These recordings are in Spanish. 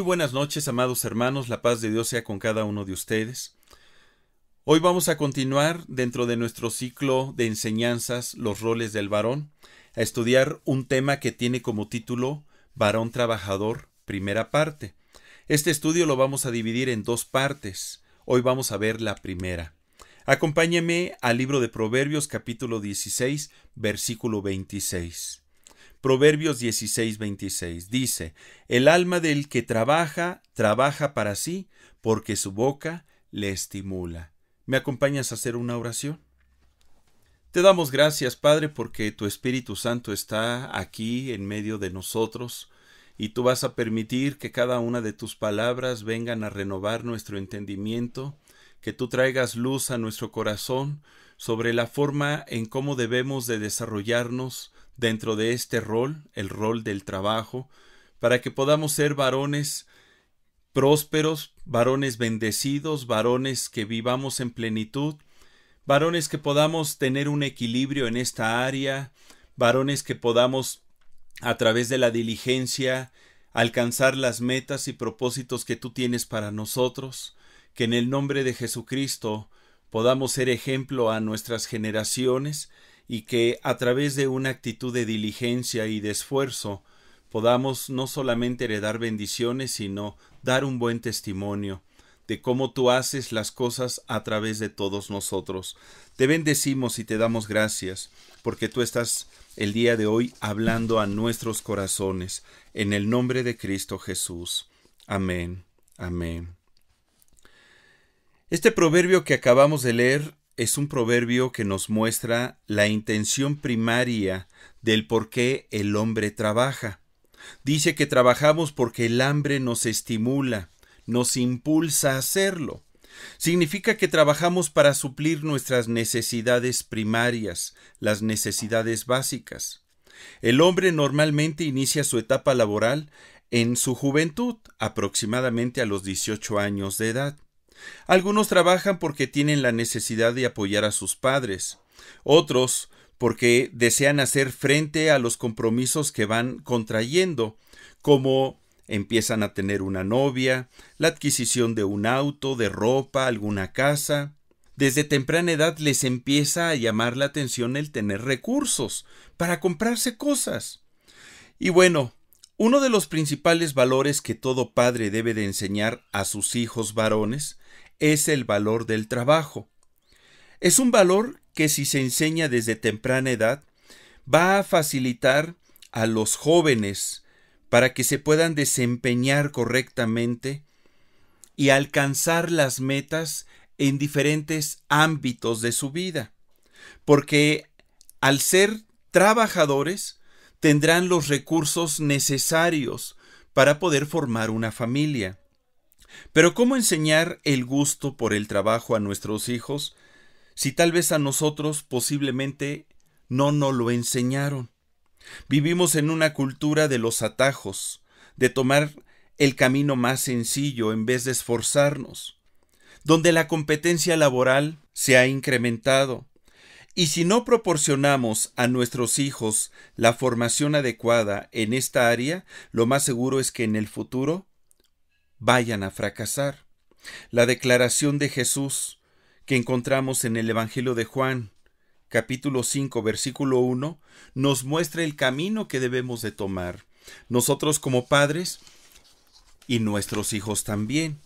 buenas noches, amados hermanos, la paz de Dios sea con cada uno de ustedes. Hoy vamos a continuar dentro de nuestro ciclo de enseñanzas, los roles del varón, a estudiar un tema que tiene como título Varón Trabajador, primera parte. Este estudio lo vamos a dividir en dos partes. Hoy vamos a ver la primera. Acompáñeme al libro de Proverbios, capítulo 16, versículo 26. Proverbios 16, 26 dice: El alma del que trabaja, trabaja para sí, porque su boca le estimula. ¿Me acompañas a hacer una oración? Te damos gracias, Padre, porque tu Espíritu Santo está aquí en medio de nosotros, y tú vas a permitir que cada una de tus palabras vengan a renovar nuestro entendimiento, que tú traigas luz a nuestro corazón sobre la forma en cómo debemos de desarrollarnos dentro de este rol, el rol del trabajo, para que podamos ser varones prósperos, varones bendecidos, varones que vivamos en plenitud, varones que podamos tener un equilibrio en esta área, varones que podamos, a través de la diligencia, alcanzar las metas y propósitos que tú tienes para nosotros, que en el nombre de Jesucristo podamos ser ejemplo a nuestras generaciones y que a través de una actitud de diligencia y de esfuerzo podamos no solamente heredar bendiciones, sino dar un buen testimonio de cómo tú haces las cosas a través de todos nosotros. Te bendecimos y te damos gracias, porque tú estás el día de hoy hablando a nuestros corazones, en el nombre de Cristo Jesús. Amén. Amén. Este proverbio que acabamos de leer es un proverbio que nos muestra la intención primaria del por qué el hombre trabaja. Dice que trabajamos porque el hambre nos estimula, nos impulsa a hacerlo. Significa que trabajamos para suplir nuestras necesidades primarias, las necesidades básicas. El hombre normalmente inicia su etapa laboral en su juventud, aproximadamente a los 18 años de edad. Algunos trabajan porque tienen la necesidad de apoyar a sus padres, otros porque desean hacer frente a los compromisos que van contrayendo, como empiezan a tener una novia, la adquisición de un auto, de ropa, alguna casa. Desde temprana edad les empieza a llamar la atención el tener recursos para comprarse cosas. Y bueno, uno de los principales valores que todo padre debe de enseñar a sus hijos varones es el valor del trabajo. Es un valor que, si se enseña desde temprana edad, va a facilitar a los jóvenes para que se puedan desempeñar correctamente y alcanzar las metas en diferentes ámbitos de su vida. Porque al ser trabajadores, tendrán los recursos necesarios para poder formar una familia. Pero ¿cómo enseñar el gusto por el trabajo a nuestros hijos si tal vez a nosotros posiblemente no nos lo enseñaron? Vivimos en una cultura de los atajos, de tomar el camino más sencillo en vez de esforzarnos, donde la competencia laboral se ha incrementado. Y si no proporcionamos a nuestros hijos la formación adecuada en esta área, lo más seguro es que en el futuro vayan a fracasar. La declaración de Jesús que encontramos en el Evangelio de Juan, capítulo 5, versículo 1, nos muestra el camino que debemos de tomar, nosotros como padres y nuestros hijos también.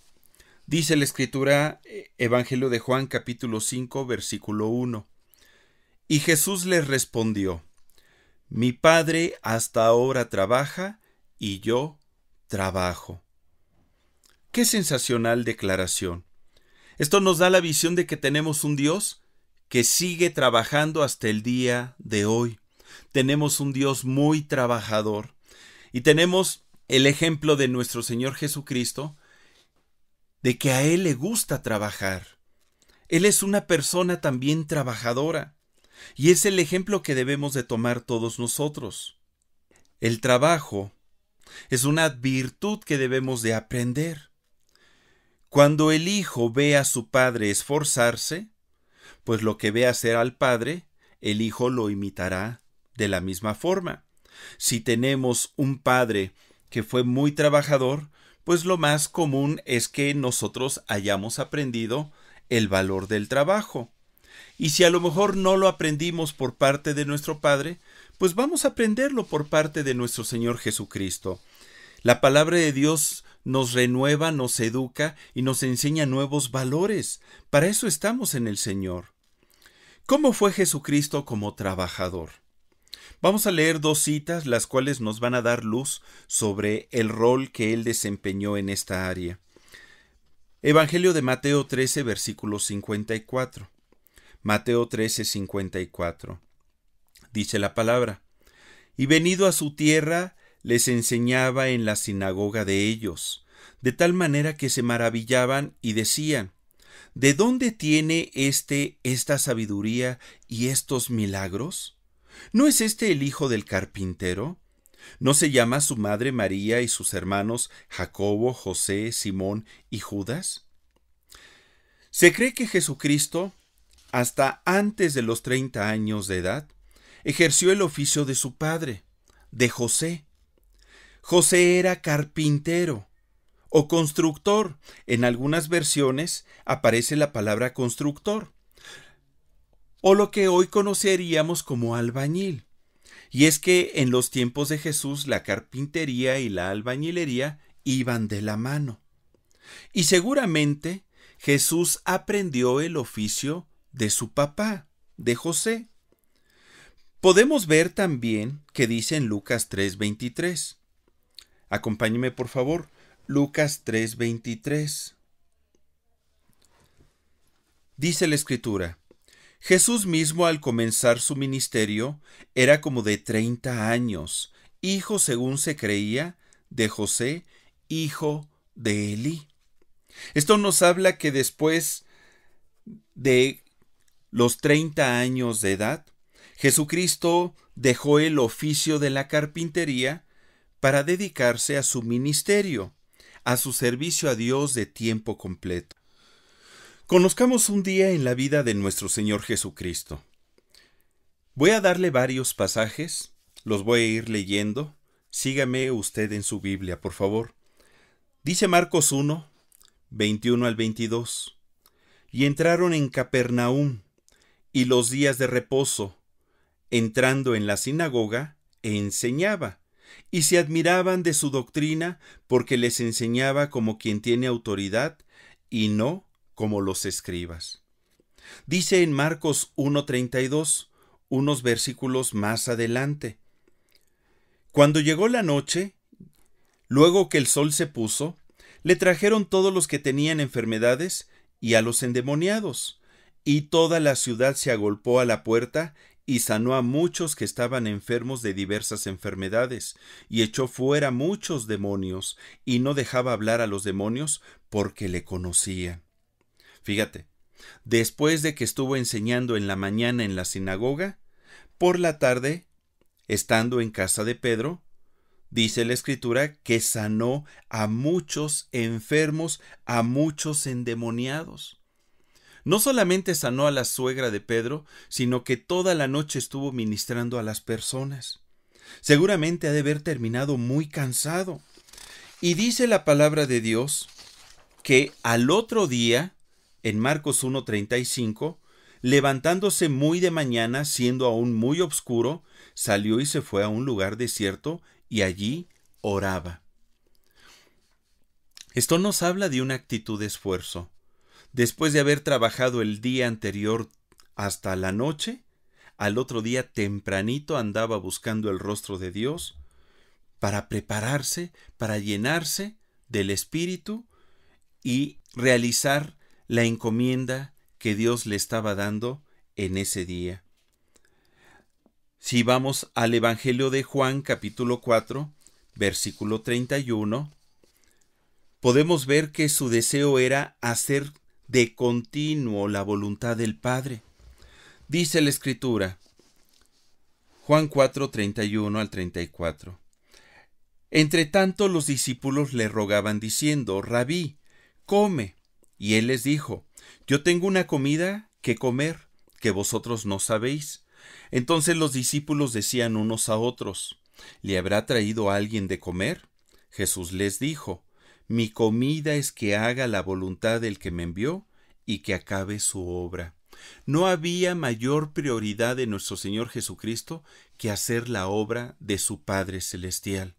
Dice la Escritura, Evangelio de Juan, capítulo 5, versículo 1. Y Jesús les respondió: Mi Padre hasta ahora trabaja y yo trabajo. ¡Qué sensacional declaración! Esto nos da la visión de que tenemos un Dios que sigue trabajando hasta el día de hoy. Tenemos un Dios muy trabajador y tenemos el ejemplo de nuestro Señor Jesucristo, de que a Él le gusta trabajar. Él es una persona también trabajadora y es el ejemplo que debemos de tomar todos nosotros. El trabajo es una virtud que debemos de aprender. Cuando el hijo ve a su padre esforzarse, pues lo que ve hacer al padre, el hijo lo imitará de la misma forma. Si tenemos un padre que fue muy trabajador, pues lo más común es que nosotros hayamos aprendido el valor del trabajo. Y si a lo mejor no lo aprendimos por parte de nuestro Padre, pues vamos a aprenderlo por parte de nuestro Señor Jesucristo. La palabra de Dios nos renueva, nos educa y nos enseña nuevos valores. Para eso estamos en el Señor. ¿Cómo fue Jesucristo como trabajador? Vamos a leer dos citas, las cuales nos van a dar luz sobre el rol que él desempeñó en esta área. Evangelio de Mateo 13, versículo 54. Mateo 13, 54. Dice la palabra: y venido a su tierra, les enseñaba en la sinagoga de ellos, de tal manera que se maravillaban y decían: ¿de dónde tiene esta sabiduría y estos milagros? ¿No es este el hijo del carpintero? ¿No se llama su madre María y sus hermanos Jacobo, José, Simón y Judas? Se cree que Jesucristo, hasta antes de los 30 años de edad, ejerció el oficio de su padre, de José. José era carpintero o constructor. En algunas versiones aparece la palabra constructor, o lo que hoy conoceríamos como albañil. Y es que en los tiempos de Jesús la carpintería y la albañilería iban de la mano. Y seguramente Jesús aprendió el oficio de su papá, de José. Podemos ver también que dice en Lucas 3:23. Acompáñeme por favor, Lucas 3:23. Dice la Escritura: Jesús mismo al comenzar su ministerio era como de 30 años, hijo según se creía de José, hijo de Elí. Esto nos habla que después de los 30 años de edad, Jesucristo dejó el oficio de la carpintería para dedicarse a su ministerio, a su servicio a Dios de tiempo completo. Conozcamos un día en la vida de nuestro Señor Jesucristo. Voy a darle varios pasajes, los voy a ir leyendo. Sígame usted en su Biblia, por favor. Dice Marcos 1, 21 al 22. Y entraron en Capernaum, y los días de reposo, entrando en la sinagoga, enseñaba, y se admiraban de su doctrina, porque les enseñaba como quien tiene autoridad, y no como los escribas. Dice en Marcos 1:32, unos versículos más adelante: cuando llegó la noche, luego que el sol se puso, le trajeron todos los que tenían enfermedades y a los endemoniados, y toda la ciudad se agolpó a la puerta y sanó a muchos que estaban enfermos de diversas enfermedades, y echó fuera muchos demonios, y no dejaba hablar a los demonios porque le conocían. Fíjate, después de que estuvo enseñando en la mañana en la sinagoga, por la tarde, estando en casa de Pedro, dice la Escritura que sanó a muchos enfermos, a muchos endemoniados. No solamente sanó a la suegra de Pedro, sino que toda la noche estuvo ministrando a las personas. Seguramente ha de haber terminado muy cansado. Y dice la palabra de Dios que al otro día, en Marcos 1:35, levantándose muy de mañana, siendo aún muy oscuro, salió y se fue a un lugar desierto y allí oraba. Esto nos habla de una actitud de esfuerzo. Después de haber trabajado el día anterior hasta la noche, al otro día tempranito andaba buscando el rostro de Dios para prepararse, para llenarse del Espíritu y realizar la encomienda que Dios le estaba dando en ese día. Si vamos al Evangelio de Juan, capítulo 4, versículo 31, podemos ver que su deseo era hacer de continuo la voluntad del Padre. Dice la Escritura, Juan 4, 31 al 34. Entre tanto los discípulos le rogaban diciendo: Rabí, come. Y él les dijo: yo tengo una comida que comer, que vosotros no sabéis. Entonces los discípulos decían unos a otros: ¿le habrá traído alguien de comer? Jesús les dijo: Mi comida es que haga la voluntad del que me envió y que acabe su obra. No había mayor prioridad de nuestro Señor Jesucristo que hacer la obra de su Padre Celestial.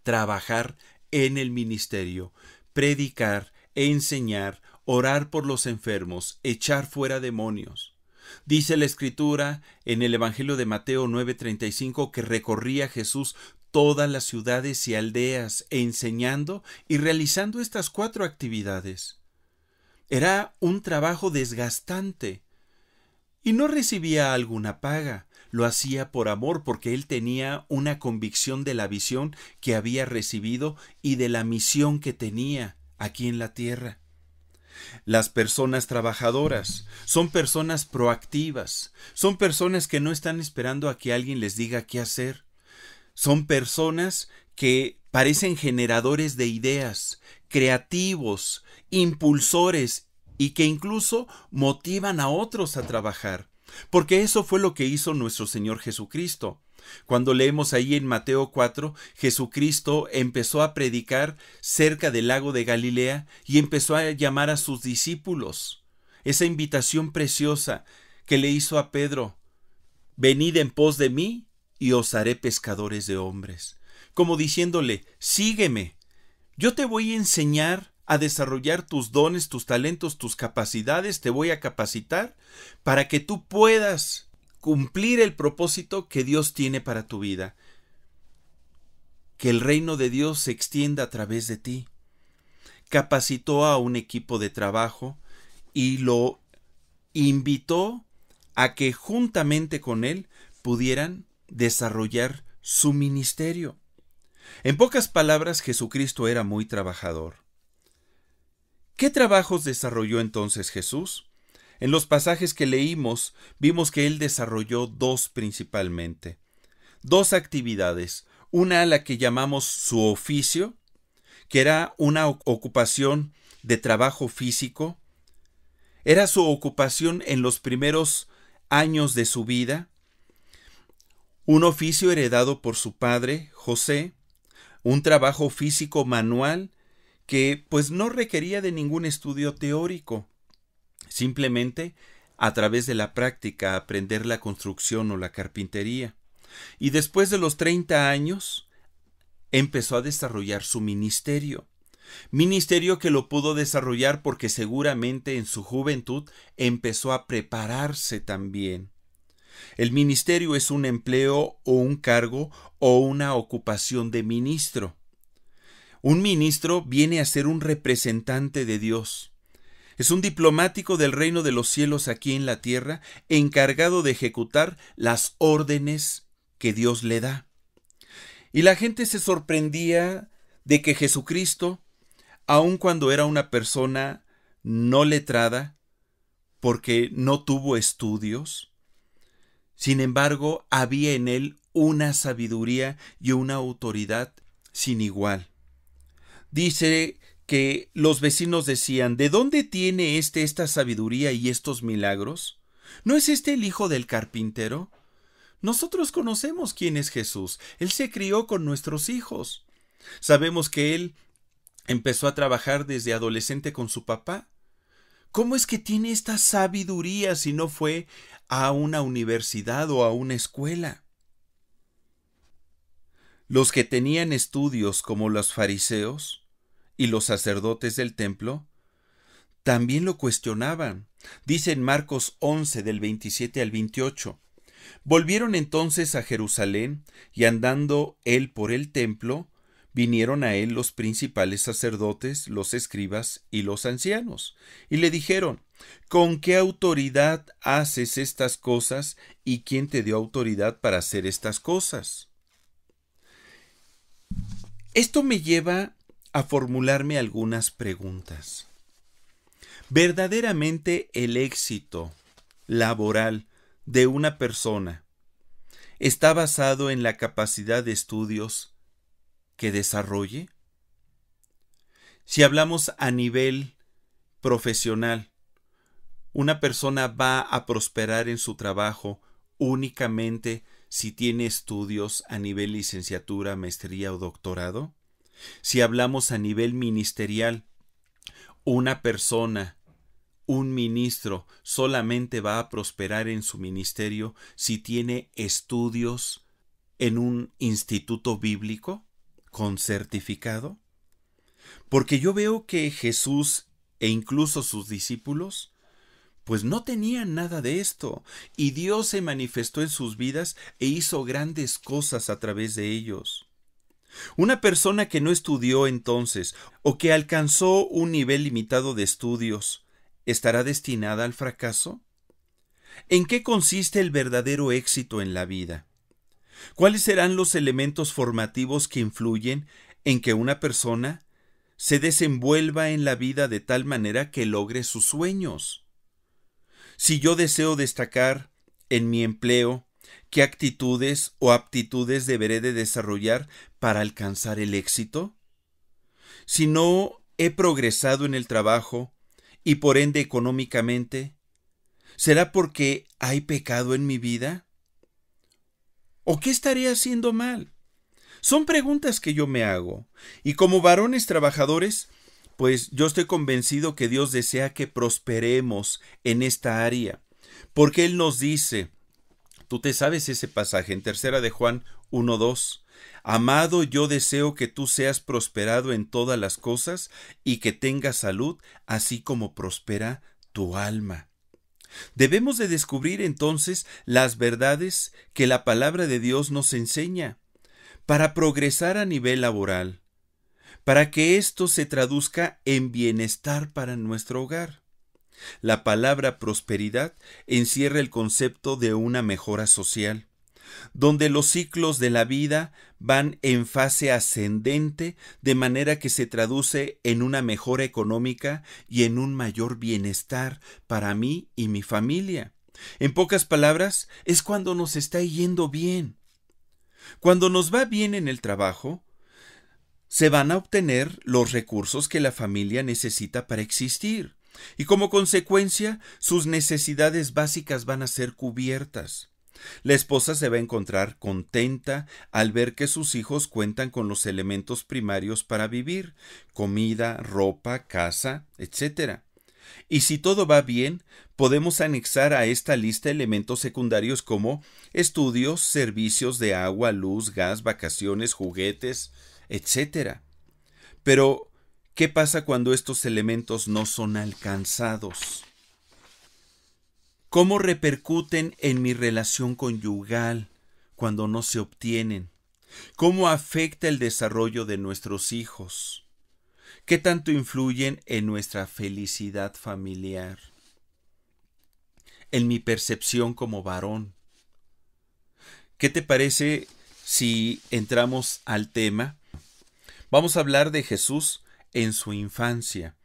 Trabajar en el ministerio, predicar, enseñar, orar por los enfermos, echar fuera demonios. Dice la Escritura en el Evangelio de Mateo 9:35 que recorría Jesús todas las ciudades y aldeas enseñando y realizando estas 4 actividades. Era un trabajo desgastante y no recibía alguna paga. Lo hacía por amor porque él tenía una convicción de la visión que había recibido y de la misión que tenía aquí en la tierra. Las personas trabajadoras son personas proactivas, son personas que no están esperando a que alguien les diga qué hacer. Son personas que parecen generadores de ideas, creativos, impulsores y que incluso motivan a otros a trabajar. Porque eso fue lo que hizo nuestro Señor Jesucristo. Cuando leemos ahí en Mateo 4, Jesucristo empezó a predicar cerca del lago de Galilea y empezó a llamar a sus discípulos. Esa invitación preciosa que le hizo a Pedro: venid en pos de mí y os haré pescadores de hombres. Como diciéndole, sígueme, yo te voy a enseñar a desarrollar tus dones, tus talentos, tus capacidades, te voy a capacitar para que tú puedas cumplir el propósito que Dios tiene para tu vida. Que el reino de Dios se extienda a través de ti. Capacitó a un equipo de trabajo y lo invitó a que juntamente con él pudieran desarrollar su ministerio. En pocas palabras, Jesucristo era muy trabajador. ¿Qué trabajos desarrolló entonces Jesús? En los pasajes que leímos, vimos que él desarrolló 2 principalmente. 2 actividades. Una a la que llamamos su oficio, que era una ocupación de trabajo físico. Era su ocupación en los primeros años de su vida. Un oficio heredado por su padre, José. Un trabajo físico manual que pues no requería de ningún estudio teórico. Simplemente a través de la práctica aprender la construcción o la carpintería. Y después de los 30 años empezó a desarrollar su ministerio. Ministerio que lo pudo desarrollar porque seguramente en su juventud empezó a prepararse también. El ministerio es un empleo o un cargo o una ocupación de ministro. Un ministro viene a ser un representante de Dios. Es un diplomático del reino de los cielos aquí en la tierra, encargado de ejecutar las órdenes que Dios le da. Y la gente se sorprendía de que Jesucristo, aun cuando era una persona no letrada, porque no tuvo estudios, sin embargo, había en él una sabiduría y una autoridad sin igual. Dice que los vecinos decían: ¿de dónde tiene esta sabiduría y estos milagros? ¿No es este el hijo del carpintero? Nosotros conocemos quién es Jesús. Él se crió con nuestros hijos. Sabemos que él empezó a trabajar desde adolescente con su papá. ¿Cómo es que tiene esta sabiduría si no fue a una universidad o a una escuela? Los que tenían estudios como los fariseos y los sacerdotes del templo también lo cuestionaban. Dice en Marcos 11 del 27 al 28. Volvieron entonces a Jerusalén y andando él por el templo, vinieron a él los principales sacerdotes, los escribas y los ancianos, y le dijeron: ¿con qué autoridad haces estas cosas y quién te dio autoridad para hacer estas cosas? Esto me lleva a formularme algunas preguntas. ¿Verdaderamente el éxito laboral de una persona está basado en la capacidad de estudios que desarrolle? Si hablamos a nivel profesional, una persona va a prosperar en su trabajo únicamente si tiene estudios a nivel licenciatura, maestría o doctorado. Si hablamos a nivel ministerial, una persona, un ministro, solamente va a prosperar en su ministerio si tiene estudios en un instituto bíblico con certificado. Porque yo veo que Jesús e incluso sus discípulos pues no tenían nada de esto, y Dios se manifestó en sus vidas e hizo grandes cosas a través de ellos. Una persona que no estudió entonces, o que alcanzó un nivel limitado de estudios, ¿estará destinada al fracaso? ¿En qué consiste el verdadero éxito en la vida? ¿Cuáles serán los elementos formativos que influyen en que una persona se desenvuelva en la vida de tal manera que logre sus sueños? Si yo deseo destacar en mi empleo, ¿qué actitudes o aptitudes deberé de desarrollar para alcanzar el éxito? Si no he progresado en el trabajo y por ende económicamente, ¿será porque hay pecado en mi vida? ¿O qué estaré haciendo mal? Son preguntas que yo me hago, y como varones trabajadores, pues yo estoy convencido que Dios desea que prosperemos en esta área, porque Él nos dice, tú te sabes ese pasaje en 3 de Juan 1:2, amado, yo deseo que tú seas prosperado en todas las cosas y que tengas salud, así como prospera tu alma. Debemos de descubrir entonces las verdades que la palabra de Dios nos enseña para progresar a nivel laboral, para que esto se traduzca en bienestar para nuestro hogar. La palabra prosperidad encierra el concepto de una mejora social, donde los ciclos de la vida van en fase ascendente, de manera que se traduce en una mejora económica y en un mayor bienestar para mí y mi familia. En pocas palabras, es cuando nos está yendo bien. Cuando nos va bien en el trabajo, se van a obtener los recursos que la familia necesita para existir, y como consecuencia, sus necesidades básicas van a ser cubiertas. La esposa se va a encontrar contenta al ver que sus hijos cuentan con los elementos primarios para vivir: comida, ropa, casa, etc. Y si todo va bien, podemos anexar a esta lista elementos secundarios como estudios, servicios de agua, luz, gas, vacaciones, juguetes, etc. Pero, ¿qué pasa cuando estos elementos no son alcanzados? ¿Cómo repercuten en mi relación conyugal cuando no se obtienen? ¿Cómo afecta el desarrollo de nuestros hijos? ¿Qué tanto influyen en nuestra felicidad familiar? En mi percepción como varón. ¿Qué te parece si entramos al tema? Vamos a hablar de Jesús en su infancia.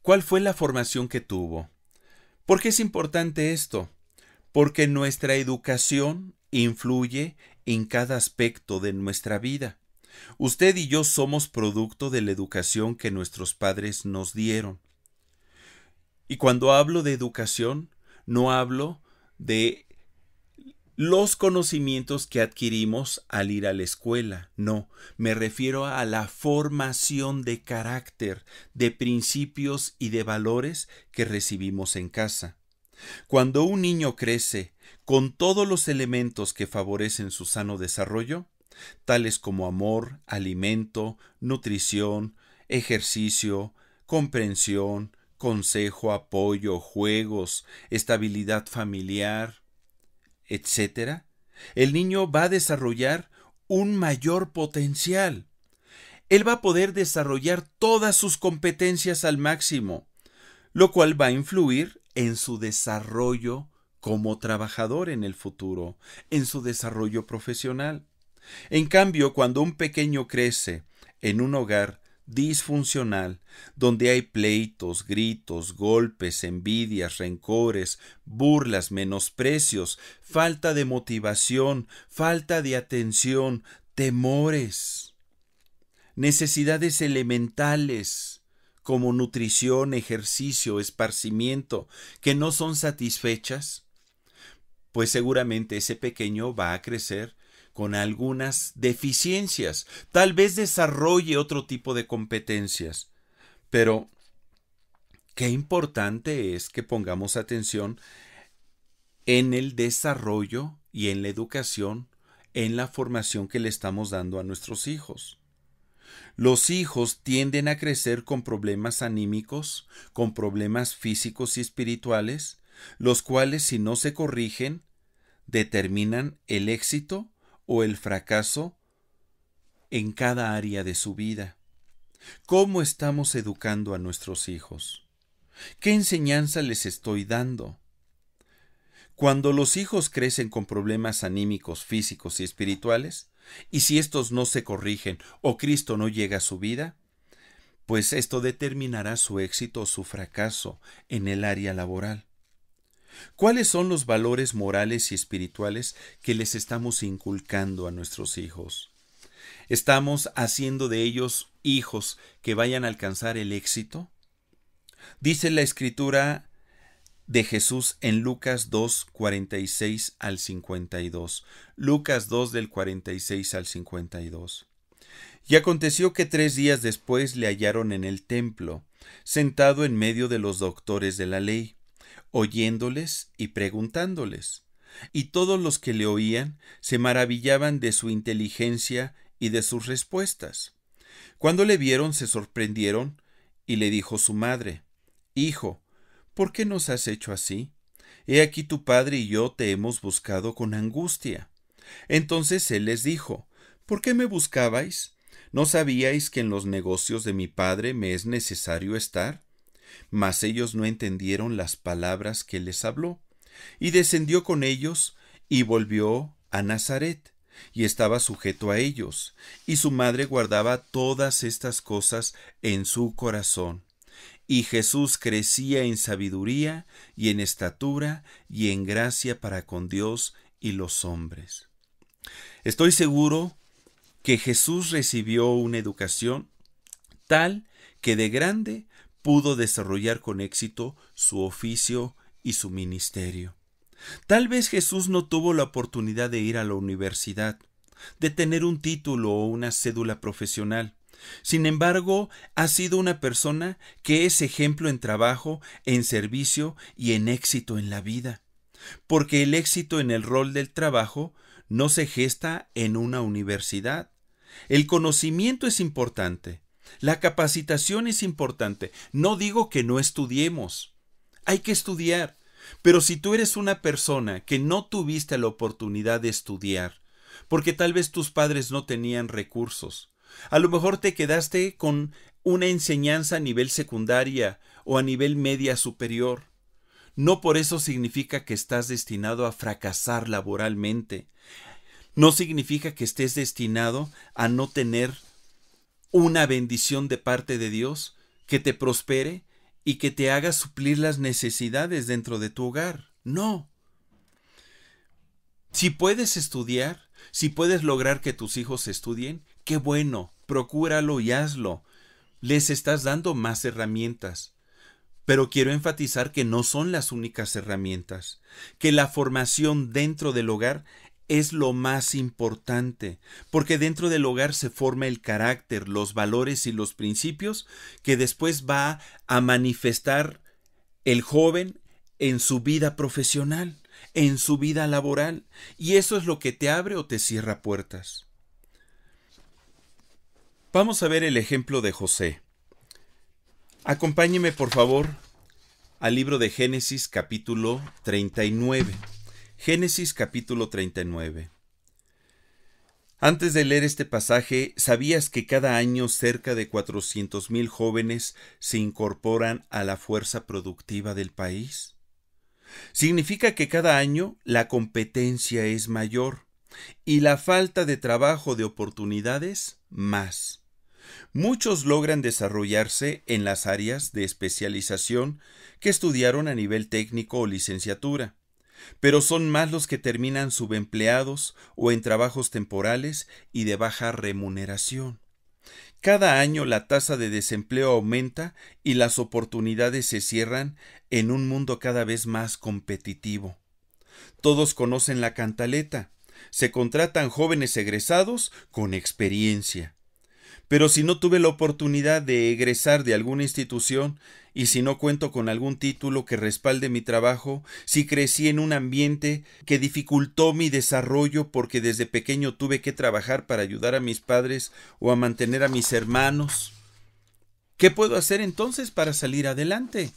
¿Cuál fue la formación que tuvo? ¿Por qué es importante esto? Porque nuestra educación influye en cada aspecto de nuestra vida. Usted y yo somos producto de la educación que nuestros padres nos dieron. Y cuando hablo de educación, no hablo de los conocimientos que adquirimos al ir a la escuela. No, me refiero a la formación de carácter, de principios y de valores que recibimos en casa. Cuando un niño crece con todos los elementos que favorecen su sano desarrollo, tales como amor, alimento, nutrición, ejercicio, comprensión, consejo, apoyo, juegos, estabilidad familiar, etc., el niño va a desarrollar un mayor potencial. Él va a poder desarrollar todas sus competencias al máximo, lo cual va a influir en su desarrollo como trabajador en el futuro, en su desarrollo profesional. En cambio, cuando un pequeño crece en un hogar disfuncional, donde hay pleitos, gritos, golpes, envidias, rencores, burlas, menosprecios, falta de motivación, falta de atención, temores, necesidades elementales como nutrición, ejercicio, esparcimiento, que no son satisfechas, pues seguramente ese pequeño va a crecer con algunas deficiencias, tal vez desarrolle otro tipo de competencias, pero qué importante es que pongamos atención en el desarrollo y en la educación, en la formación que le estamos dando a nuestros hijos. Los hijos tienden a crecer con problemas anímicos, con problemas físicos y espirituales, los cuales, si no se corrigen, determinan el éxito o el fracaso en cada área de su vida. ¿Cómo estamos educando a nuestros hijos? ¿Qué enseñanza les estoy dando? Cuando los hijos crecen con problemas anímicos, físicos y espirituales, y si estos no se corrigen o Cristo no llega a su vida, pues esto determinará su éxito o su fracaso en el área laboral. ¿Cuáles son los valores morales y espirituales que les estamos inculcando a nuestros hijos? ¿Estamos haciendo de ellos hijos que vayan a alcanzar el éxito? Dice la Escritura de Jesús en Lucas 2, 46 al 52. Lucas 2 del 46 al 52. Y aconteció que 3 días después le hallaron en el templo, sentado en medio de los doctores de la ley, oyéndoles y preguntándoles. Y todos los que le oían se maravillaban de su inteligencia y de sus respuestas. Cuando le vieron se sorprendieron, y le dijo su madre: Hijo, ¿por qué nos has hecho así? He aquí tu padre y yo te hemos buscado con angustia. Entonces él les dijo: ¿Por qué me buscabais? ¿No sabíais que en los negocios de mi padre me es necesario estar? Mas ellos no entendieron las palabras que les habló. Y descendió con ellos y volvió a Nazaret, y estaba sujeto a ellos, y su madre guardaba todas estas cosas en su corazón. Y Jesús crecía en sabiduría y en estatura y en gracia para con Dios y los hombres. Estoy seguro que Jesús recibió una educación tal que de grande pudo desarrollar con éxito su oficio y su ministerio. Tal vez Jesús no tuvo la oportunidad de ir a la universidad, de tener un título o una cédula profesional. Sin embargo, ha sido una persona que es ejemplo en trabajo, en servicio y en éxito en la vida. Porque el éxito en el rol del trabajo no se gesta en una universidad. El conocimiento es importante. La capacitación es importante. No digo que no estudiemos. Hay que estudiar. Pero si tú eres una persona que no tuviste la oportunidad de estudiar, porque tal vez tus padres no tenían recursos, a lo mejor te quedaste con una enseñanza a nivel secundaria o a nivel media superior, no por eso significa que estás destinado a fracasar laboralmente. No significa que estés destinado a no tener una bendición de parte de Dios que te prospere y que te haga suplir las necesidades dentro de tu hogar. No. Si puedes estudiar, si puedes lograr que tus hijos estudien, qué bueno, procúralo y hazlo. Les estás dando más herramientas. Pero quiero enfatizar que no son las únicas herramientas, que la formación dentro del hogar es lo más importante, porque dentro del hogar se forma el carácter, los valores y los principios que después va a manifestar el joven en su vida profesional, en su vida laboral, y eso es lo que te abre o te cierra puertas. Vamos a ver el ejemplo de José. Acompáñeme, por favor, al libro de Génesis capítulo 39. Génesis capítulo 39. Antes de leer este pasaje, ¿sabías que cada año cerca de 400,000 jóvenes se incorporan a la fuerza productiva del país? Significa que cada año la competencia es mayor y la falta de trabajo de oportunidades más. Muchos logran desarrollarse en las áreas de especialización que estudiaron a nivel técnico o licenciatura, pero son más los que terminan subempleados o en trabajos temporales y de baja remuneración. Cada año la tasa de desempleo aumenta y las oportunidades se cierran en un mundo cada vez más competitivo. Todos conocen la cantaleta: se contratan jóvenes egresados con experiencia. Pero si no tuve la oportunidad de egresar de alguna institución y si no cuento con algún título que respalde mi trabajo, si crecí en un ambiente que dificultó mi desarrollo porque desde pequeño tuve que trabajar para ayudar a mis padres o a mantener a mis hermanos, ¿qué puedo hacer entonces para salir adelante?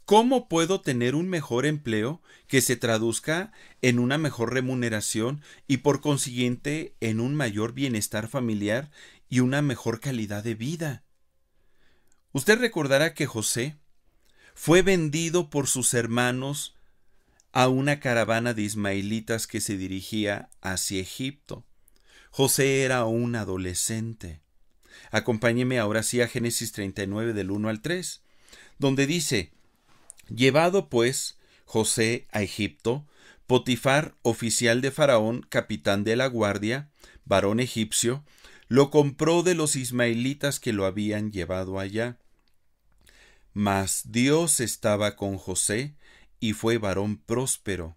¿Cómo puedo tener un mejor empleo que se traduzca en una mejor remuneración y por consiguiente en un mayor bienestar familiar y una mejor calidad de vida? Usted recordará que José fue vendido por sus hermanos a una caravana de ismaelitas que se dirigía hacia Egipto. José era un adolescente. Acompáñeme ahora sí a Génesis 39 del 1 al 3, donde dice: Llevado pues José a Egipto, Potifar, oficial de Faraón, capitán de la guardia, varón egipcio, lo compró de los ismaelitas que lo habían llevado allá. Mas Dios estaba con José, y fue varón próspero,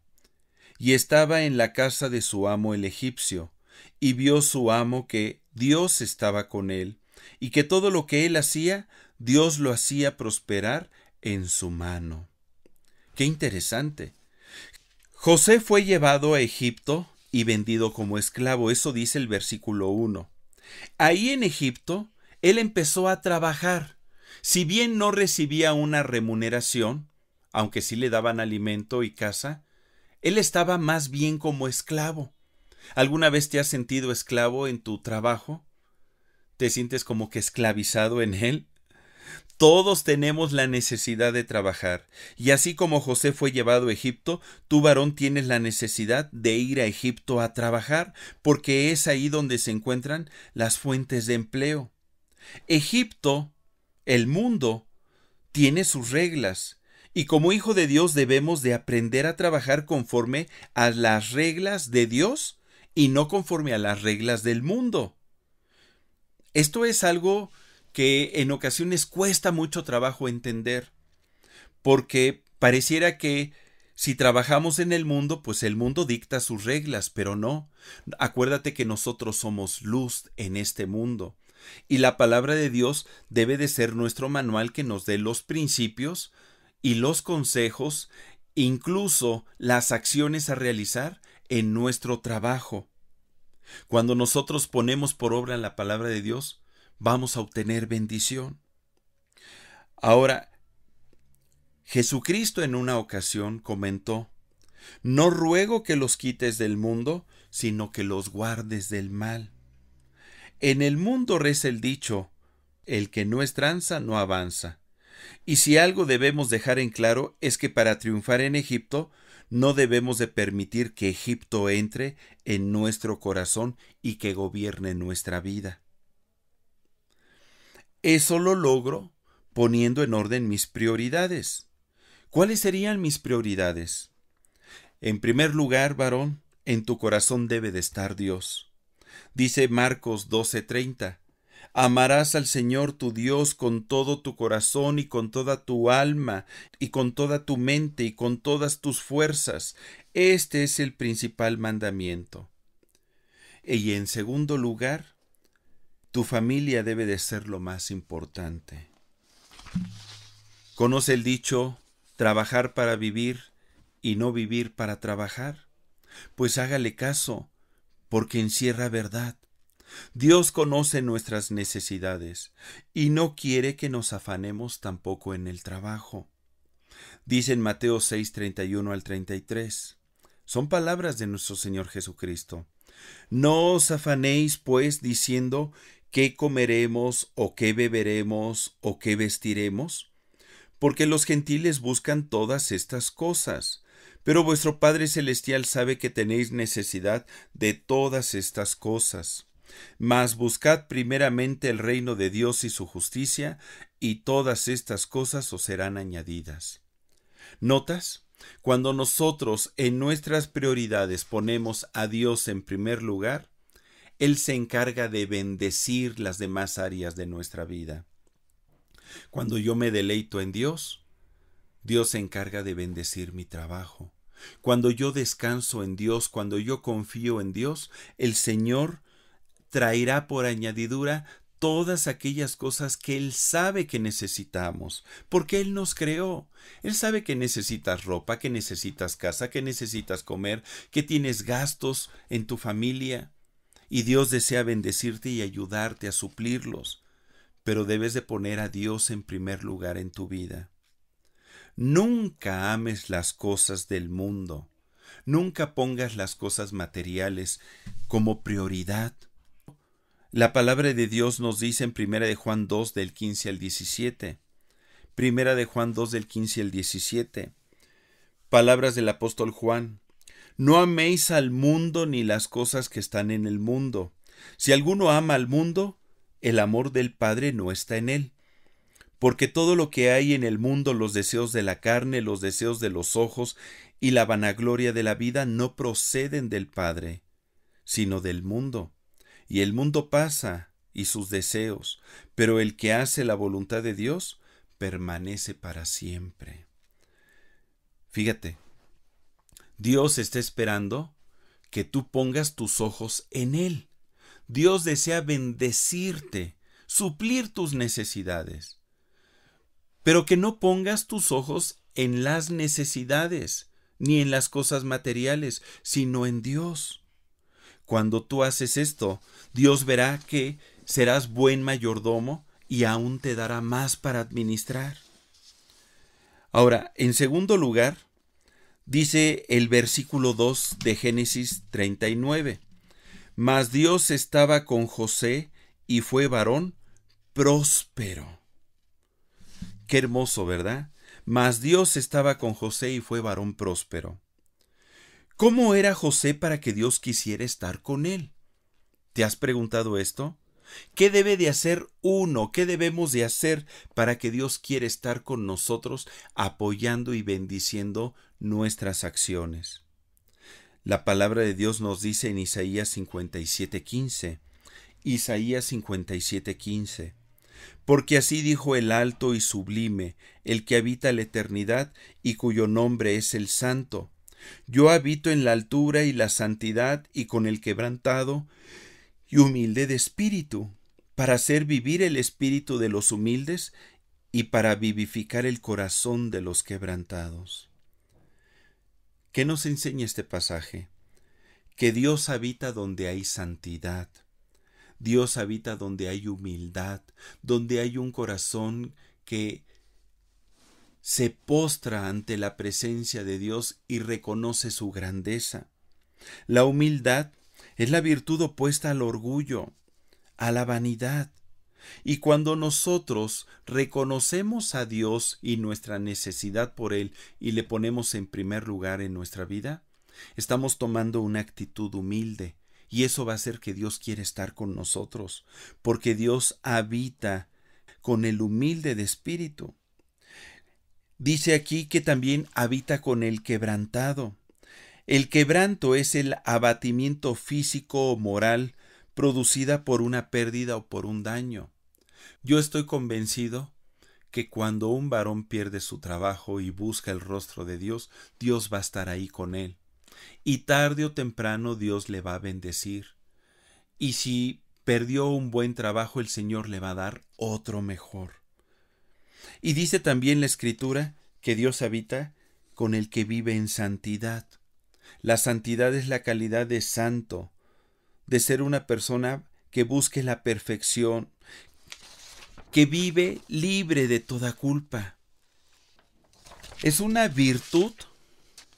y estaba en la casa de su amo el egipcio, y vio su amo que Dios estaba con él, y que todo lo que él hacía, Dios lo hacía prosperar en su mano. ¡Qué interesante! José fue llevado a Egipto y vendido como esclavo, eso dice el versículo 1. Ahí en Egipto, él empezó a trabajar. Si bien no recibía una remuneración, aunque sí le daban alimento y casa, él estaba más bien como esclavo. ¿Alguna vez te has sentido esclavo en tu trabajo? ¿Te sientes como que esclavizado en él? Todos tenemos la necesidad de trabajar, y así como José fue llevado a Egipto, tú, varón, tienes la necesidad de ir a Egipto a trabajar, porque es ahí donde se encuentran las fuentes de empleo. Egipto, el mundo, tiene sus reglas, y como hijo de Dios debemos de aprender a trabajar conforme a las reglas de Dios y no conforme a las reglas del mundo. Esto es algo que en ocasiones cuesta mucho trabajo entender, porque pareciera que si trabajamos en el mundo, pues el mundo dicta sus reglas, pero no. Acuérdate que nosotros somos luz en este mundo, y la palabra de Dios debe de ser nuestro manual que nos dé los principios y los consejos, incluso las acciones a realizar en nuestro trabajo. Cuando nosotros ponemos por obra la palabra de Dios, vamos a obtener bendición. Ahora, Jesucristo en una ocasión comentó: No ruego que los quites del mundo, sino que los guardes del mal. En el mundo reza el dicho: el que no es tranza no avanza. Y si algo debemos dejar en claro es que para triunfar en Egipto no debemos de permitir que Egipto entre en nuestro corazón y que gobierne nuestra vida. Eso lo logro poniendo en orden mis prioridades. ¿Cuáles serían mis prioridades? En primer lugar, varón, en tu corazón debe de estar Dios. Dice Marcos 12:30, amarás al Señor tu Dios con todo tu corazón y con toda tu alma y con toda tu mente y con todas tus fuerzas. Este es el principal mandamiento. Y en segundo lugar, tu familia debe de ser lo más importante. ¿Conoce el dicho, trabajar para vivir y no vivir para trabajar? Pues hágale caso, porque encierra verdad. Dios conoce nuestras necesidades y no quiere que nos afanemos tampoco en el trabajo. Dice en Mateo 6:31 al 33. Son palabras de nuestro Señor Jesucristo. No os afanéis, pues, diciendo qué comeremos, o qué beberemos, o qué vestiremos, porque los gentiles buscan todas estas cosas. Pero vuestro Padre Celestial sabe que tenéis necesidad de todas estas cosas. Mas buscad primeramente el reino de Dios y su justicia, y todas estas cosas os serán añadidas. ¿Notas? Cuando nosotros en nuestras prioridades ponemos a Dios en primer lugar, Él se encarga de bendecir las demás áreas de nuestra vida. Cuando yo me deleito en Dios, Dios se encarga de bendecir mi trabajo. Cuando yo descanso en Dios, cuando yo confío en Dios, el Señor traerá por añadidura todas aquellas cosas que Él sabe que necesitamos, porque Él nos creó. Él sabe que necesitas ropa, que necesitas casa, que necesitas comer, que tienes gastos en tu familia, y Dios desea bendecirte y ayudarte a suplirlos, pero debes de poner a Dios en primer lugar en tu vida. Nunca ames las cosas del mundo, nunca pongas las cosas materiales como prioridad. La palabra de Dios nos dice en 1 de Juan 2 del 15 al 17. 1 de Juan 2 del 15 al 17. Palabras del apóstol Juan. No améis al mundo ni las cosas que están en el mundo. Si alguno ama al mundo, el amor del Padre no está en él. Porque todo lo que hay en el mundo, los deseos de la carne, los deseos de los ojos y la vanagloria de la vida, no proceden del Padre, sino del mundo. Y el mundo pasa, y sus deseos, pero el que hace la voluntad de Dios permanece para siempre. Fíjate, Dios está esperando que tú pongas tus ojos en Él. Dios desea bendecirte, suplir tus necesidades, pero que no pongas tus ojos en las necesidades, ni en las cosas materiales, sino en Dios. Cuando tú haces esto, Dios verá que serás buen mayordomo y aún te dará más para administrar. Ahora, en segundo lugar, dice el versículo 2 de Génesis 39. Mas Dios estaba con José y fue varón próspero. Qué hermoso, ¿verdad? Mas Dios estaba con José y fue varón próspero. ¿Cómo era José para que Dios quisiera estar con él? ¿Te has preguntado esto? ¿Qué debe de hacer uno? ¿Qué debemos de hacer para que Dios quiera estar con nosotros, apoyando y bendiciendo nuestras acciones? La palabra de Dios nos dice en Isaías 57:15. Isaías 57:15. Porque así dijo el alto y sublime, el que habita la eternidad y cuyo nombre es el Santo. Yo habito en la altura y la santidad y con el quebrantado y humilde de espíritu, para hacer vivir el espíritu de los humildes y para vivificar el corazón de los quebrantados. ¿Qué nos enseña este pasaje? Que Dios habita donde hay santidad. Dios habita donde hay humildad, donde hay un corazón que se postra ante la presencia de Dios y reconoce su grandeza. La humildad es la virtud opuesta al orgullo, a la vanidad. Y cuando nosotros reconocemos a Dios y nuestra necesidad por Él y le ponemos en primer lugar en nuestra vida, estamos tomando una actitud humilde. Y eso va a hacer que Dios quiera estar con nosotros, porque Dios habita con el humilde de espíritu. Dice aquí que también habita con el quebrantado. El quebranto es el abatimiento físico o moral producida por una pérdida o por un daño. Yo estoy convencido que cuando un varón pierde su trabajo y busca el rostro de Dios, Dios va a estar ahí con él. Y tarde o temprano Dios le va a bendecir. Y si perdió un buen trabajo, el Señor le va a dar otro mejor. Y dice también la Escritura que Dios habita con el que vive en santidad. La santidad es la calidad de santo, de ser una persona que busque la perfección, que vive libre de toda culpa. Es una virtud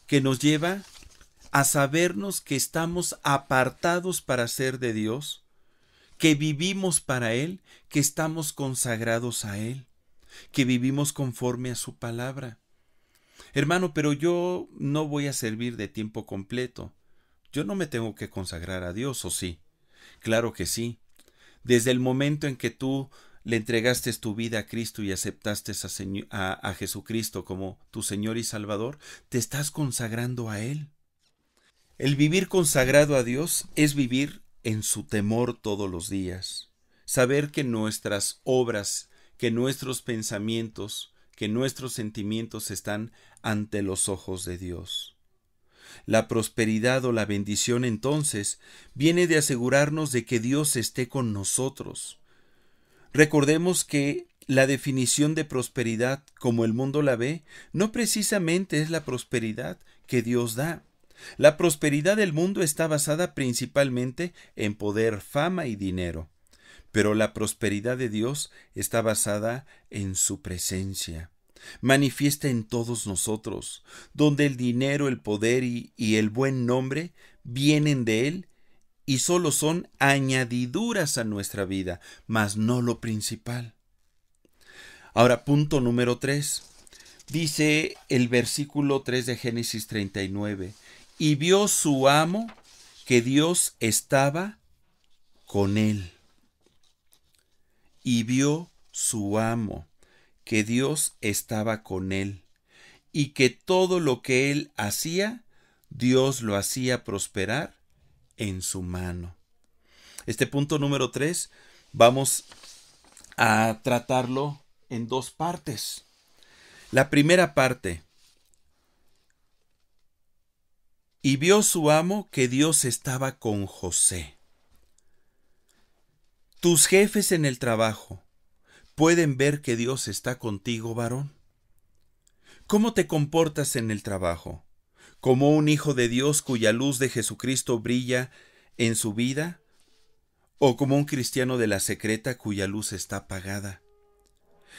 que nos lleva a sabernos que estamos apartados para ser de Dios, que vivimos para Él, que estamos consagrados a Él, que vivimos conforme a su palabra. Hermano, pero yo no voy a servir de tiempo completo. Yo no me tengo que consagrar a Dios, ¿o sí? Claro que sí. Desde el momento en que tú le entregaste tu vida a Cristo y aceptaste a Jesucristo como tu Señor y Salvador, te estás consagrando a Él. El vivir consagrado a Dios es vivir en su temor todos los días. Saber que nuestras obras, que nuestros pensamientos, que nuestros sentimientos están ante los ojos de Dios. La prosperidad o la bendición entonces viene de asegurarnos de que Dios esté con nosotros. Recordemos que la definición de prosperidad, como el mundo la ve, no precisamente es la prosperidad que Dios da. La prosperidad del mundo está basada principalmente en poder, fama y dinero, pero la prosperidad de Dios está basada en su presencia. Manifiesta en todos nosotros, donde el dinero, el poder y el buen nombre vienen de Él y solo son añadiduras a nuestra vida, mas no lo principal. Ahora, punto número 3. Dice el versículo 3 de Génesis 39, y vio su amo que Dios estaba con él. Y vio su amo que Dios estaba con él, y que todo lo que él hacía, Dios lo hacía prosperar en su mano. Este punto número 3 vamos a tratarlo en dos partes. La primera parte: y vio su amo que Dios estaba con José. Tus jefes en el trabajo pueden ver que Dios está contigo, varón. ¿Cómo te comportas en el trabajo? ¿Como un hijo de Dios cuya luz de Jesucristo brilla en su vida? ¿O como un cristiano de la secreta cuya luz está apagada?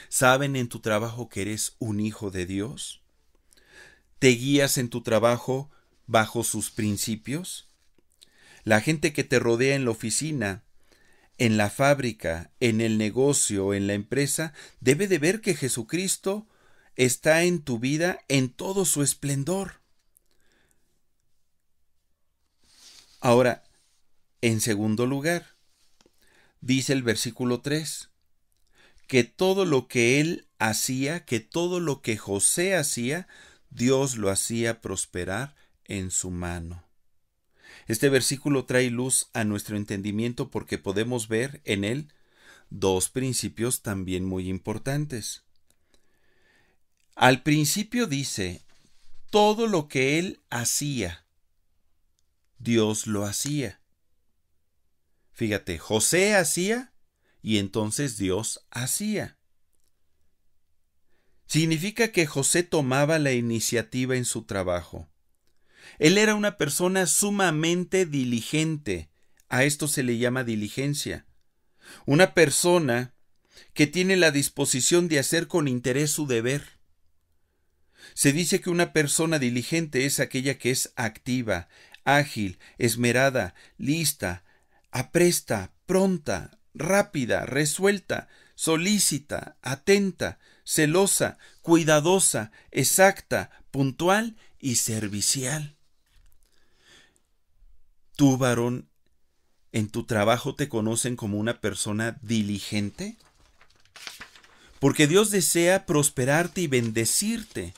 ¿Saben en tu trabajo que eres un hijo de Dios? ¿Te guías en tu trabajo bajo sus principios? La gente que te rodea en la oficina, en la fábrica, en el negocio, en la empresa, debe de ver que Jesucristo está en tu vida en todo su esplendor. Ahora, en segundo lugar, dice el versículo 3, que todo lo que él hacía, que todo lo que José hacía, Dios lo hacía prosperar en su mano. Este versículo trae luz a nuestro entendimiento porque podemos ver en él dos principios también muy importantes. Al principio dice, todo lo que él hacía, Dios lo hacía. Fíjate, José hacía y entonces Dios hacía. Significa que José tomaba la iniciativa en su trabajo. Él era una persona sumamente diligente. A esto se le llama diligencia. Una persona que tiene la disposición de hacer con interés su deber. Se dice que una persona diligente es aquella que es activa, ágil, esmerada, lista, apresta, pronta, rápida, resuelta, solícita, atenta, celosa, cuidadosa, exacta, puntual y servicial. ¿Tú, varón, en tu trabajo te conocen como una persona diligente? Porque Dios desea prosperarte y bendecirte.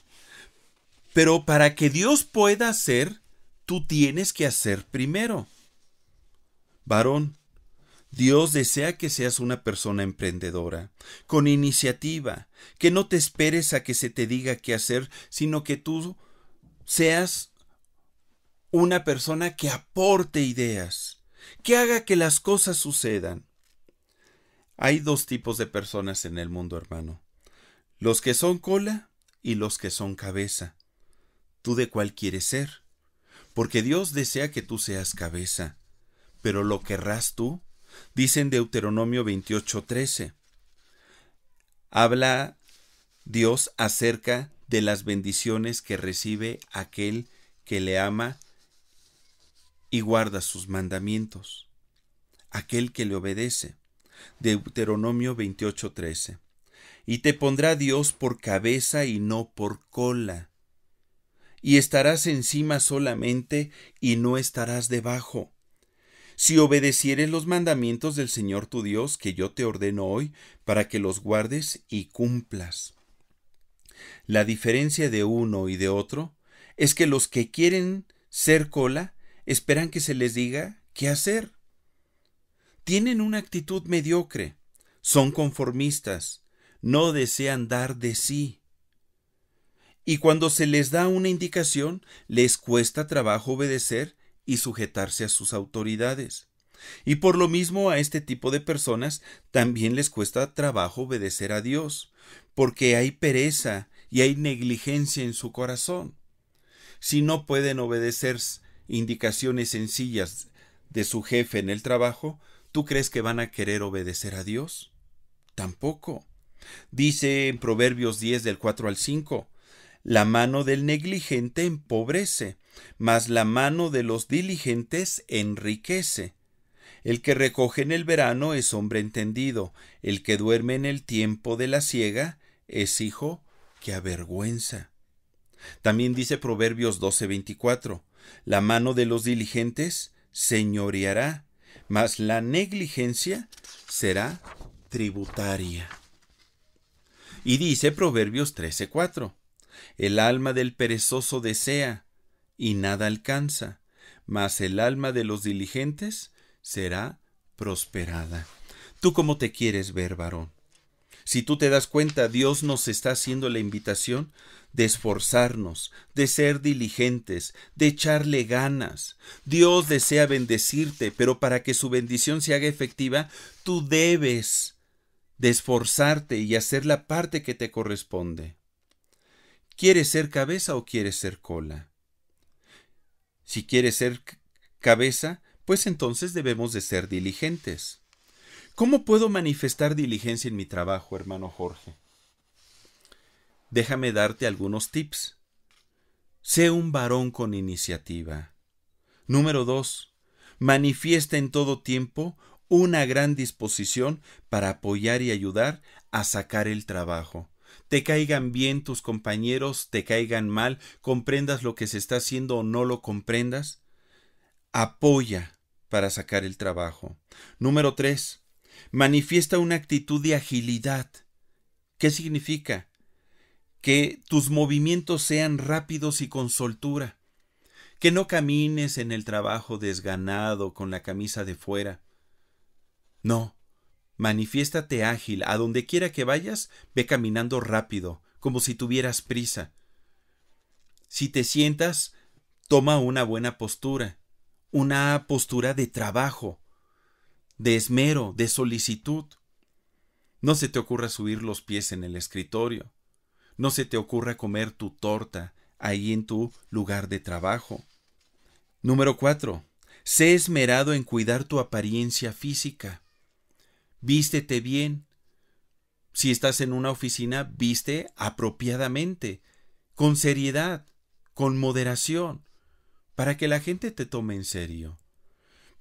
Pero para que Dios pueda hacer, tú tienes que hacer primero. Varón, Dios desea que seas una persona emprendedora, con iniciativa, que no te esperes a que se te diga qué hacer, sino que tú seas una persona que aporte ideas, que haga que las cosas sucedan. Hay dos tipos de personas en el mundo, hermano: los que son cola y los que son cabeza. ¿Tú de cuál quieres ser? Porque Dios desea que tú seas cabeza. ¿Pero lo querrás tú? Dice en Deuteronomio 28:13. Habla Dios acerca de las bendiciones que recibe aquel que le ama y guarda sus mandamientos, aquel que le obedece. Deuteronomio 28:13. Y te pondrá Dios por cabeza y no por cola, y estarás encima solamente y no estarás debajo. Si obedecieres los mandamientos del Señor tu Dios, que yo te ordeno hoy, para que los guardes y cumplas. La diferencia de uno y de otro es que los que quieren ser cola esperan que se les diga qué hacer. Tienen una actitud mediocre, son conformistas, no desean dar de sí. Y cuando se les da una indicación, les cuesta trabajo obedecer y sujetarse a sus autoridades. Y por lo mismo a este tipo de personas también les cuesta trabajo obedecer a Dios, porque hay pereza y hay negligencia en su corazón. Si no pueden obedecer indicaciones sencillas de su jefe en el trabajo, ¿tú crees que van a querer obedecer a Dios? Tampoco. Dice en Proverbios 10 del 4 al 5, la mano del negligente empobrece, mas la mano de los diligentes enriquece. El que recoge en el verano es hombre entendido, el que duerme en el tiempo de la siega es hijo que avergüenza. También dice Proverbios 12:24, la mano de los diligentes señoreará, mas la negligencia será tributaria. Y dice Proverbios 13:4, el alma del perezoso desea y nada alcanza, mas el alma de los diligentes será prosperada. ¿Tú cómo te quieres ver, varón? Si tú te das cuenta, Dios nos está haciendo la invitación de esforzarnos, de ser diligentes, de echarle ganas. Dios desea bendecirte, pero para que su bendición se haga efectiva, tú debes de esforzarte y hacer la parte que te corresponde. ¿Quieres ser cabeza o quieres ser cola? Si quieres ser cabeza, pues entonces debemos de ser diligentes. ¿Cómo puedo manifestar diligencia en mi trabajo, hermano Jorge? Déjame darte algunos tips. Sé un varón con iniciativa. Número 2. Manifiesta en todo tiempo una gran disposición para apoyar y ayudar a sacar el trabajo. Te caigan bien tus compañeros, te caigan mal, comprendas lo que se está haciendo o no lo comprendas. Apoya para sacar el trabajo. Número 3. Manifiesta una actitud de agilidad. ¿Qué significa? Que tus movimientos sean rápidos y con soltura. Que no camines en el trabajo desganado con la camisa de fuera. No, manifiéstate ágil. A donde quiera que vayas, ve caminando rápido, como si tuvieras prisa. Si te sientas, toma una buena postura. Una postura de trabajo, de esmero, de solicitud. No se te ocurra subir los pies en el escritorio. No se te ocurra comer tu torta ahí en tu lugar de trabajo. Número 4. Sé esmerado en cuidar tu apariencia física. Vístete bien. Si estás en una oficina, viste apropiadamente, con seriedad, con moderación, para que la gente te tome en serio.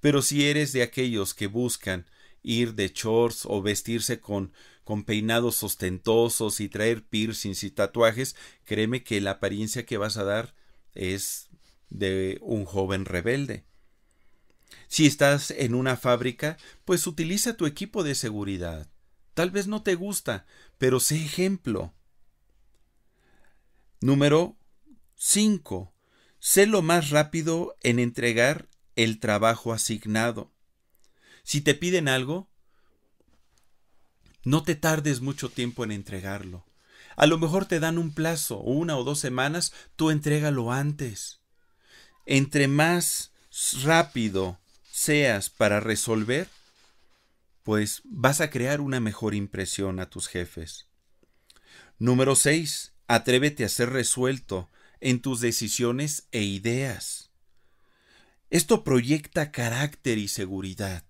Pero si eres de aquellos que buscan ir de shorts o vestirse con peinados ostentosos y traer piercings y tatuajes, créeme que la apariencia que vas a dar es de un joven rebelde. Si estás en una fábrica, pues utiliza tu equipo de seguridad. Tal vez no te gusta, pero sé ejemplo. Número 5. Sé lo más rápido en entregar el trabajo asignado. Si te piden algo, no te tardes mucho tiempo en entregarlo. A lo mejor te dan un plazo, 1 o 2 semanas, tú entrégalo antes. Entre más rápido seas para resolver, pues vas a crear una mejor impresión a tus jefes. Número 6. Atrévete a ser resuelto en tus decisiones e ideas. Esto proyecta carácter y seguridad.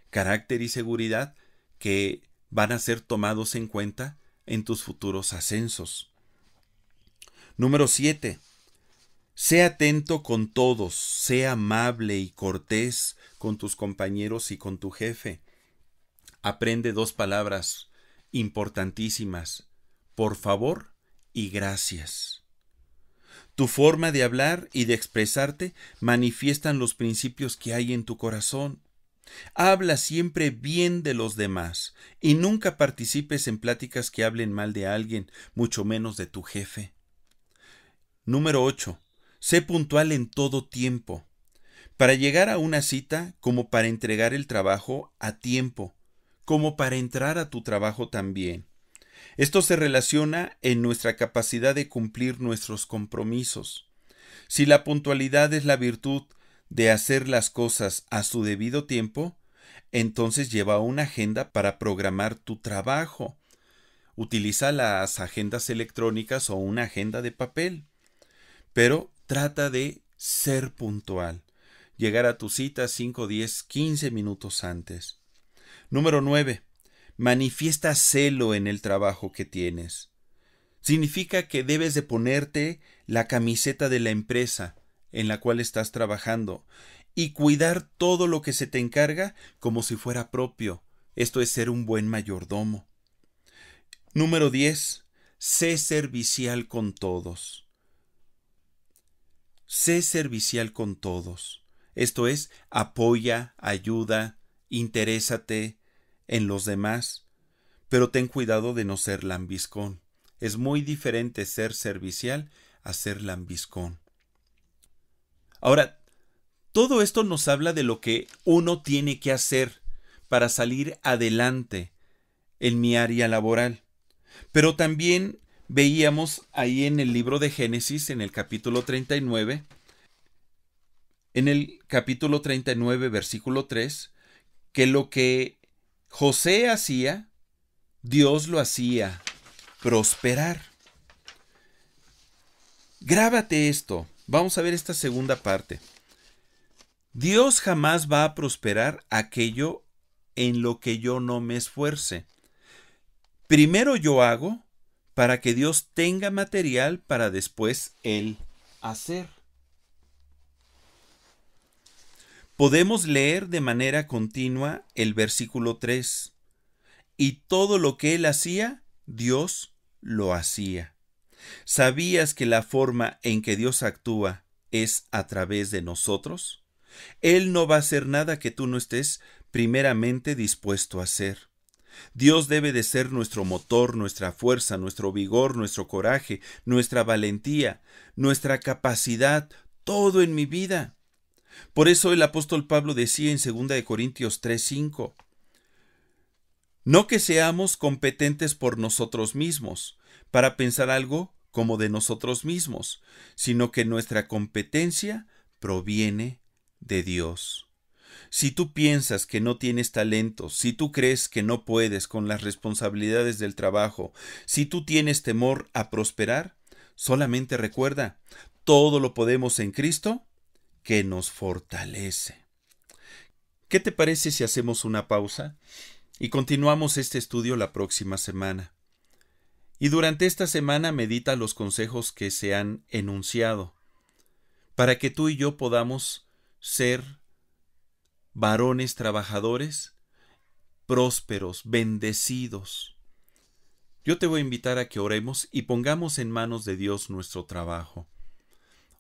Carácter y seguridad que van a ser tomados en cuenta en tus futuros ascensos. Número 7. Sé atento con todos, sé amable y cortés con tus compañeros y con tu jefe. Aprende 2 palabras importantísimas: por favor y gracias. Tu forma de hablar y de expresarte manifiestan los principios que hay en tu corazón. Habla siempre bien de los demás y nunca participes en pláticas que hablen mal de alguien, mucho menos de tu jefe. Número 8. Sé puntual en todo tiempo, para llegar a una cita como para entregar el trabajo a tiempo, como para entrar a tu trabajo también. Esto se relaciona en nuestra capacidad de cumplir nuestros compromisos. Si la puntualidad es la virtud de hacer las cosas a su debido tiempo, entonces lleva una agenda para programar tu trabajo. Utiliza las agendas electrónicas o una agenda de papel, pero trata de ser puntual. Llegar a tu cita 5, 10, 15 minutos antes. Número 9. Manifiesta celo en el trabajo que tienes. Significa que debes de ponerte la camiseta de la empresa en la cual estás trabajando y cuidar todo lo que se te encarga como si fuera propio. Esto es ser un buen mayordomo. Número 10. Sé servicial con todos. Sé servicial con todos. Esto es, apoya, ayuda, interésate en los demás, pero ten cuidado de no ser lambiscón. Es muy diferente ser servicial a ser lambiscón. Ahora, todo esto nos habla de lo que uno tiene que hacer para salir adelante en mi área laboral. Pero también veíamos ahí en el libro de Génesis, en el capítulo 39, versículo 3, que lo que José hacía, Dios lo hacía prosperar. Grábate esto. Vamos a ver esta segunda parte. Dios jamás va a prosperar aquello en lo que yo no me esfuerce. Primero yo hago para que Dios tenga material para después Él hacer. Podemos leer de manera continua el versículo 3. Y todo lo que Él hacía, Dios lo hacía. ¿Sabías que la forma en que Dios actúa es a través de nosotros? Él no va a hacer nada que tú no estés primeramente dispuesto a hacer. Dios debe de ser nuestro motor, nuestra fuerza, nuestro vigor, nuestro coraje, nuestra valentía, nuestra capacidad, todo en mi vida. Por eso el apóstol Pablo decía en 2 Corintios 3:5, no que seamos competentes por nosotros mismos, para pensar algo como de nosotros mismos, sino que nuestra competencia proviene de Dios. Si tú piensas que no tienes talento, si tú crees que no puedes con las responsabilidades del trabajo, si tú tienes temor a prosperar, solamente recuerda, todo lo podemos en Cristo, que nos fortalece. ¿Qué te parece si hacemos una pausa y continuamos este estudio la próxima semana? Y durante esta semana medita los consejos que se han enunciado, para que tú y yo podamos ser varones trabajadores, prósperos, bendecidos. Yo te voy a invitar a que oremos y pongamos en manos de Dios nuestro trabajo.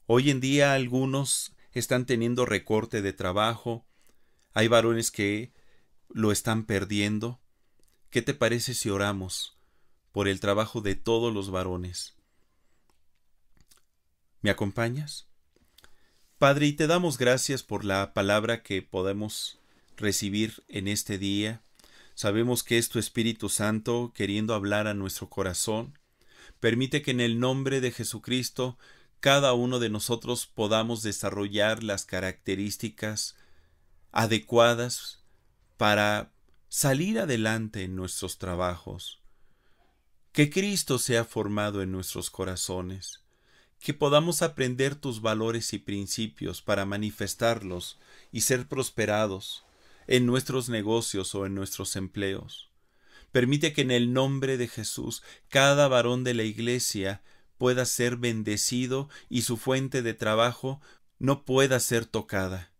Hoy en día algunos están teniendo recorte de trabajo, hay varones que lo están perdiendo. ¿Qué te parece si oramos por el trabajo de todos los varones? ¿Me acompañas? Padre, y te damos gracias por la palabra que podemos recibir en este día. Sabemos que es tu Espíritu Santo queriendo hablar a nuestro corazón. Permite que en el nombre de Jesucristo cada uno de nosotros podamos desarrollar las características adecuadas para salir adelante en nuestros trabajos. Que Cristo sea formado en nuestros corazones. Que podamos aprender tus valores y principios para manifestarlos y ser prosperados en nuestros negocios o en nuestros empleos. Permite que en el nombre de Jesús cada varón de la iglesia pueda ser bendecido y su fuente de trabajo no pueda ser tocada.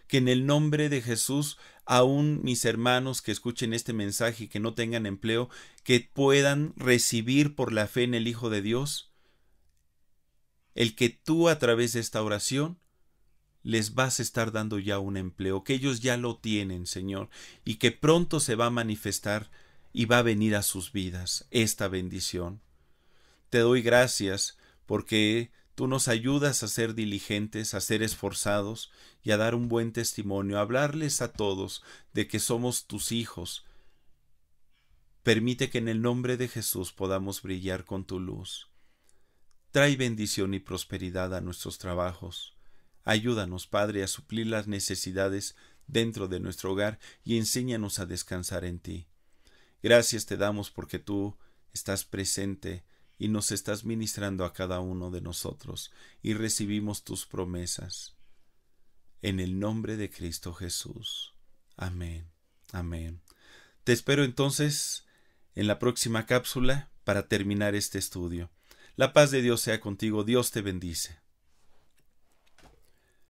Que en el nombre de Jesús, aún mis hermanos que escuchen este mensaje y que no tengan empleo, que puedan recibir por la fe en el Hijo de Dios, el que tú a través de esta oración les vas a estar dando ya un empleo, que ellos ya lo tienen, Señor, y que pronto se va a manifestar y va a venir a sus vidas esta bendición. Te doy gracias porque tú nos ayudas a ser diligentes, a ser esforzados y a dar un buen testimonio, a hablarles a todos de que somos tus hijos Permite que en el nombre de Jesús podamos brillar con tu luz. Trae bendición y prosperidad a nuestros trabajos. Ayúdanos, Padre, a suplir las necesidades dentro de nuestro hogar y enséñanos a descansar en ti. Gracias te damos porque tú estás presente y nos estás ministrando a cada uno de nosotros y recibimos tus promesas. En el nombre de Cristo Jesús. Amén. Amén. Te espero entonces en la próxima cápsula para terminar este estudio. La paz de Dios sea contigo. Dios te bendice.